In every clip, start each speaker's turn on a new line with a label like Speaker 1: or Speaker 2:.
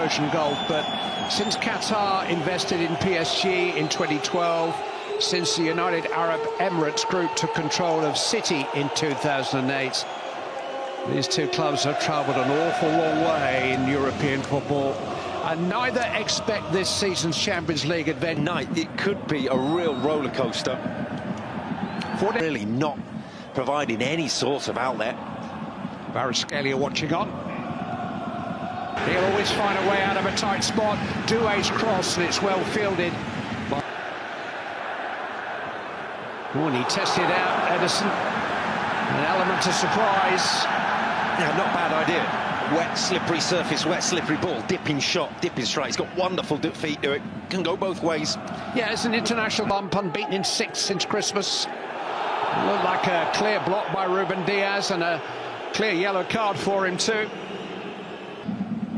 Speaker 1: Persian Gulf, but since Qatar invested in PSG in 2012, since the United Arab Emirates Group took control of City in 2008, these two clubs have travelled an awful long way in European football, and neither expect this season's Champions League adventure.
Speaker 2: Night, it could be a real roller coaster. Really not providing any sort of outlet.
Speaker 1: Varaskelia watching on. He'll always find a way out of a tight spot. Doué's cross, and it's well fielded. Oh, and he tested out Ederson. An element of surprise.
Speaker 2: Yeah, not bad idea. Wet, slippery surface, wet, slippery ball. Dipping shot, dipping strike. He's got wonderful feet to it. Can go both ways.
Speaker 1: Yeah, it's an international bump, unbeaten in 6 since Christmas. Looked like a clear block by Ruben Diaz and a clear yellow card for him too.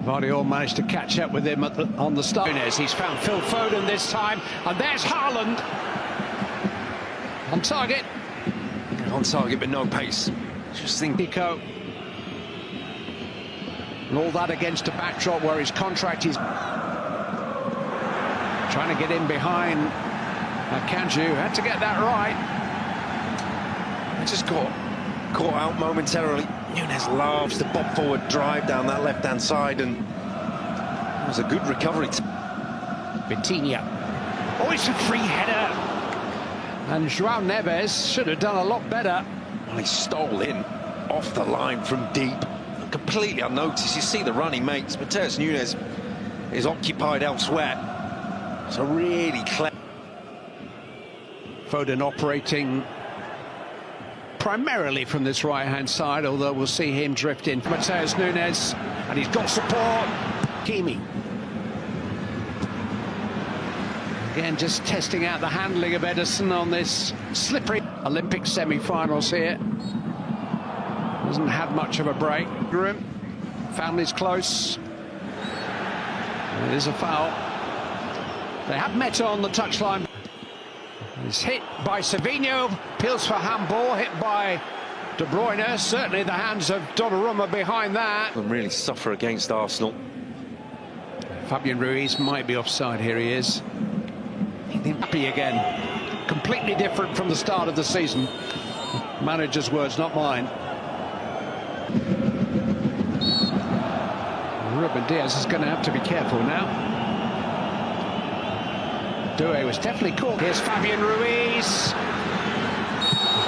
Speaker 1: Vardy managed to catch up with him on the start. He's found Phil Foden this time, and there's Haaland. On target.
Speaker 2: On target, but no pace. Just think.
Speaker 1: Pico. And all that against a backdrop where his contract is trying to get in behind Kanju. Had to get that right.
Speaker 2: Just got caught out momentarily. Núñez loves the bob forward drive down that left-hand side, and it was a good recovery.
Speaker 1: Vitinha. Oh, it's a free header. And João Neves should have done a lot better.
Speaker 2: Well, he stole in off the line from deep, completely unnoticed. You see the run he makes. Matheus Núñez is occupied elsewhere. It's a really clever.
Speaker 1: Foden operating primarily from this right-hand side, although we'll see him drift in. Matheus Núñez, and he's got support. Kimi. Again, just testing out the handling of Ederson on this slippery Olympic semi-finals here. Hasn't had much of a break. Family's close. It is a foul. They have Meta on the touchline. He's hit by Savinho, appeals for handball, hit by De Bruyne. Certainly the hands of Donnarumma behind that.
Speaker 2: And really suffer against Arsenal.
Speaker 1: Fabian Ruiz might be offside. Here he is. Happy again. Completely different from the start of the season. Manager's words, not mine. Ruben Diaz is going to have to be careful now. Doué was definitely caught. Here's Fabian Ruiz.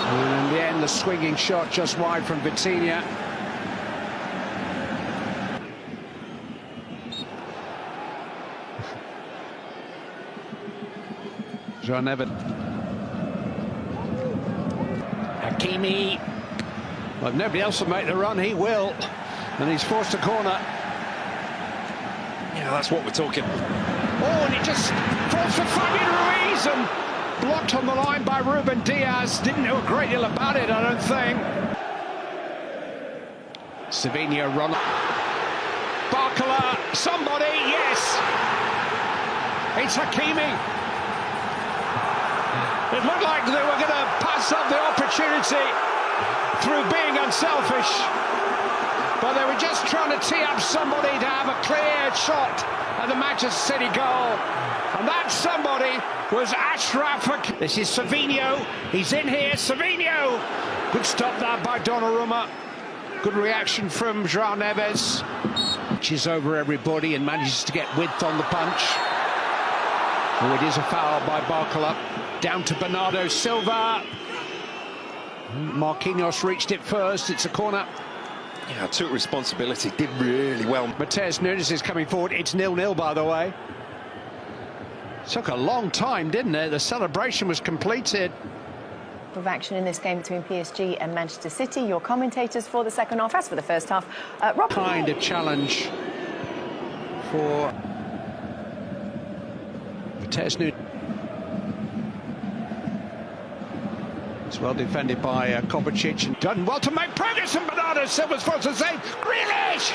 Speaker 1: And in the end, the swinging shot just wide from Vitinha. João Neves. Hakimi. Well, if nobody else will make the run, he will. And he's forced a corner.
Speaker 2: Yeah, that's what we're talking.
Speaker 1: Oh, and it just falls for Fabian Ruiz and blocked on the line by Ruben Diaz. Didn't know a great deal about it, I don't think. Savinho run. Barcola, somebody, yes. It's Hakimi. It looked like they were going to pass up the opportunity through being unselfish. But they were just trying to tee up somebody to have a clear shot at the Manchester City goal. And that somebody was Achraf Hakimi. This is Savinho. He's in here. Savinho. Good stop there by Donnarumma. Good reaction from João Neves. Punches over everybody and manages to get width on the punch. Oh, it is a foul by Barcola. Down to Bernardo Silva. Marquinhos reached it first. It's a corner.
Speaker 2: Yeah, took responsibility, did really well.
Speaker 1: Matheus Núñez is coming forward. It's 0-0, by the way. Took a long time, didn't it? The celebration was completed.
Speaker 3: Of action in this game between PSG and Manchester City. Your commentators for the second half, as for the first half, Rob.
Speaker 1: Kind of challenge for Matheus Núñez. It's well defended by Kovacic and done well to make progress, and Bernardo Silva's forced to save. Grealish!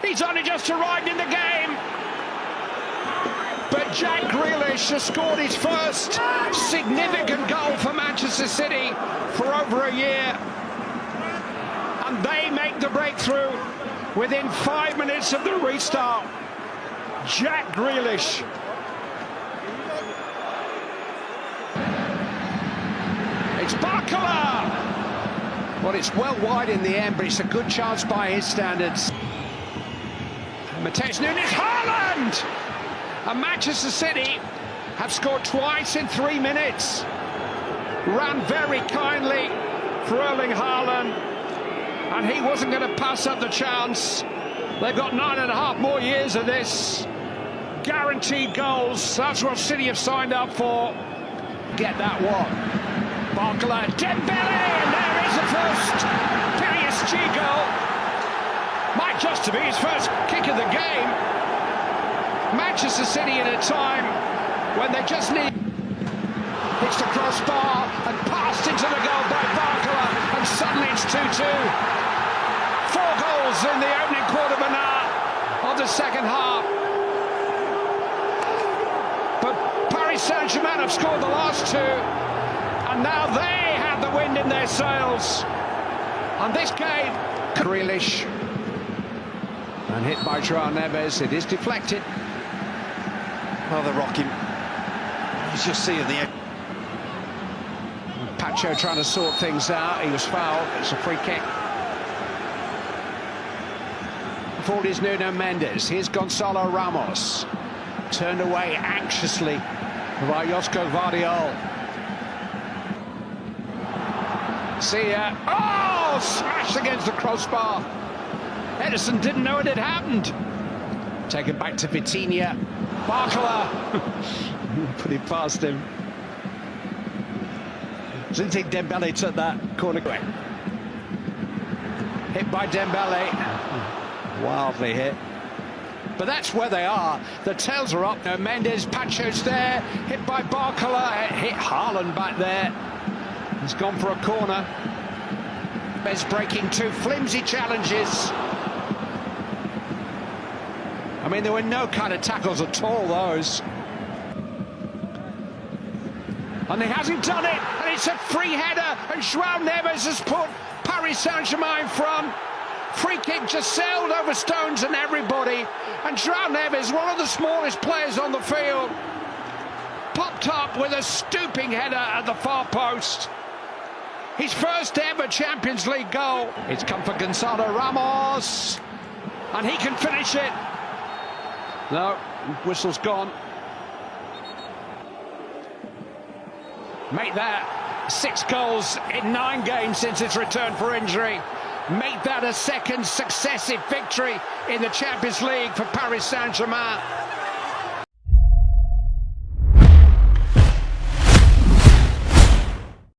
Speaker 1: He's only just arrived in the game. But Jack Grealish has scored his first significant goal for Manchester City for over a year. And they make the breakthrough within 5 minutes of the restart. Jack Grealish. It's Barcola. Well, it's well wide in the end, but it's a good chance by his standards. Mateus Nunes, Haaland! And Manchester City have scored twice in 3 minutes. Ran very kindly for Erling Haaland, and he wasn't going to pass up the chance. They've got 9.5 more years of this. Guaranteed goals, that's what City have signed up for. Get that one. Barcola, Dembele, and there is the first PSG goal. Might just be his first kick of the game. Manchester City in a time when they just need... Hits the crossbar and passed into the goal by Barcola, and suddenly it's 2-2. 4 goals in the opening quarter of an hour of the second half. But Paris Saint-Germain have scored the last 2, and now they have the wind in their sails. And this game, Grealish, and hit by João Neves. It is deflected.
Speaker 2: Well, they're rocking. He's just seeing the...
Speaker 1: Pacho trying to sort things out. He was fouled. It's a free kick. Forward is Nuno Mendes. Here's Gonzalo Ramos. Turned away anxiously by Josko Vardiol. See ya. Oh! Smashed against the crossbar. Edison didn't know it had happened. Taken back to Vitinha. Barcola. Put it past him. Didn't think Dembele took that corner. Hit by Dembele. Wildly hit. But that's where they are. The tails are up. No, Mendes, Pacho's there. Hit by Barcola. Hit Haaland back there. He's gone for a corner. Bez breaking 2 flimsy challenges. I mean, there were no kind of tackles at all, those. And he hasn't done it, and it's a free header, and João Neves has put Paris Saint-Germain in front. Free kick just sailed over stones and everybody, and João Neves, one of the smallest players on the field, popped up with a stooping header at the far post. His first ever Champions League goal. It's come for Gonzalo Ramos, and he can finish it. No, whistle's gone. Make that 6 goals in 9 games since its return for injury. Make that a second successive victory in the Champions League for Paris Saint-Germain.